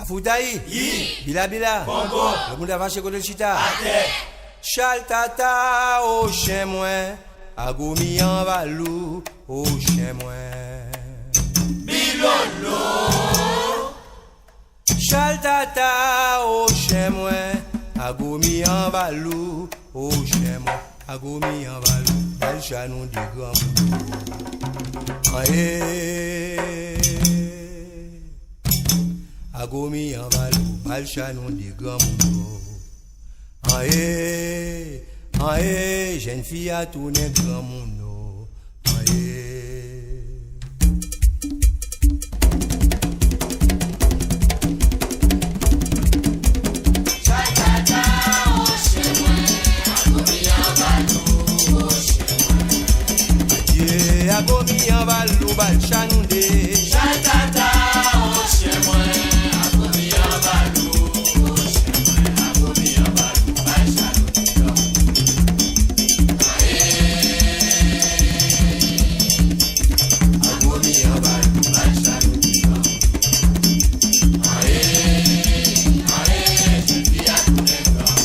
Afoutaï, Bila Bila, le monde a vaché côté chita. Chaltata, au chien moins, Agomi en valou, au chien moins. Bilolo. Chaltata, au chien moins, Agomi en valou, au chien moins. Agomi en valou, bel chanou du grand moudou. Agomi en valou, bel chanou du grand moudou. Jeune fille a tourné grand moudou. Agomi en valou, bal chanou de. Chaltata, oh chien moi, agomi en valou, oh chien moi, agomi en valou, bal chanou de. Agomi en valou, bal chanou de. Jeune fille a tourné grand.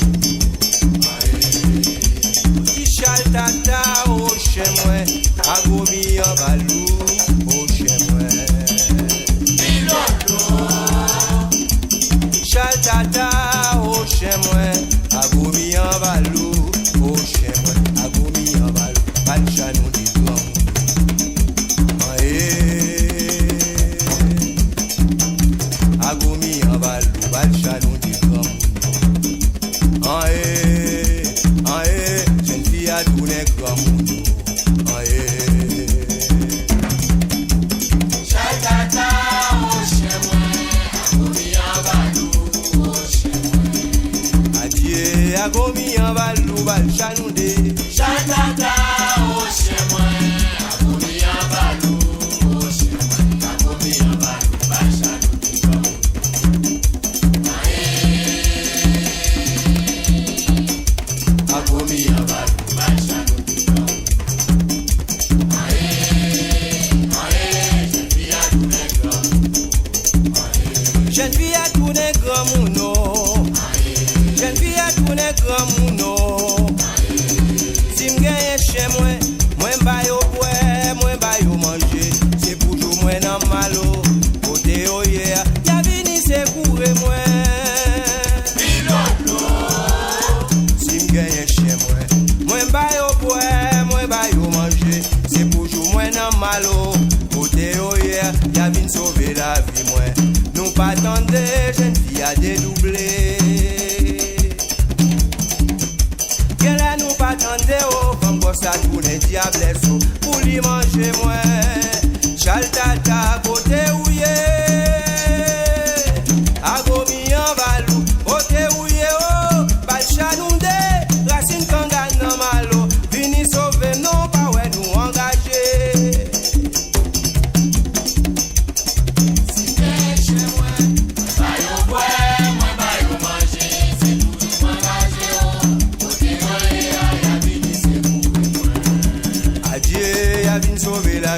Chaltata, oh chien moi. Agomi en valou, au chien moins. Bilolo. Chaltata, au chien moins. Agomi en valou, au chien moins. Agomi en valou, bal chanou di grand. Agomi en valou, bal chanou di grand. Jeune fille a tourné grand monde. Chaltata, oh chien moi, agomi en valou, oh chien moi. Adieu, Agomi en valou, bal chanou de. Chaltata, oh chien moi, agomi en valou, oh chien moi, agomi en valou, bal chanou de grand. Agomi en valou, bal chanou de grand. Jeune fille a tourné grand mouno. Jeune fille a tourné grand mouno. Si m'gagne chez moi, moi m'ba yo boire, moi m'ba yo manger. C'est pour jou moi nan malo. Côté oh yeah, y'a vini c'est courir moi. Bilolo. Si m'gagne chez moi, moi m'ba yo boire, moi m'ba yo manger. C'est pour jou moi nan malo. Côté oh yeah, y'a vini sauver la vie moi. Nous pas attendre, jeune fille a dédoublé. Qu'elle a nous pas attendre, oh, comme ça tourne diable, pour lui manger moi. Chaltata, côté ouye. Agomi en valou, côté ouye, oh. Bal chanou de, racine kanga nan malo. Vini sauver, non pas ouais, nous engager. Y'a vin sauver la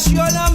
Vache yo nan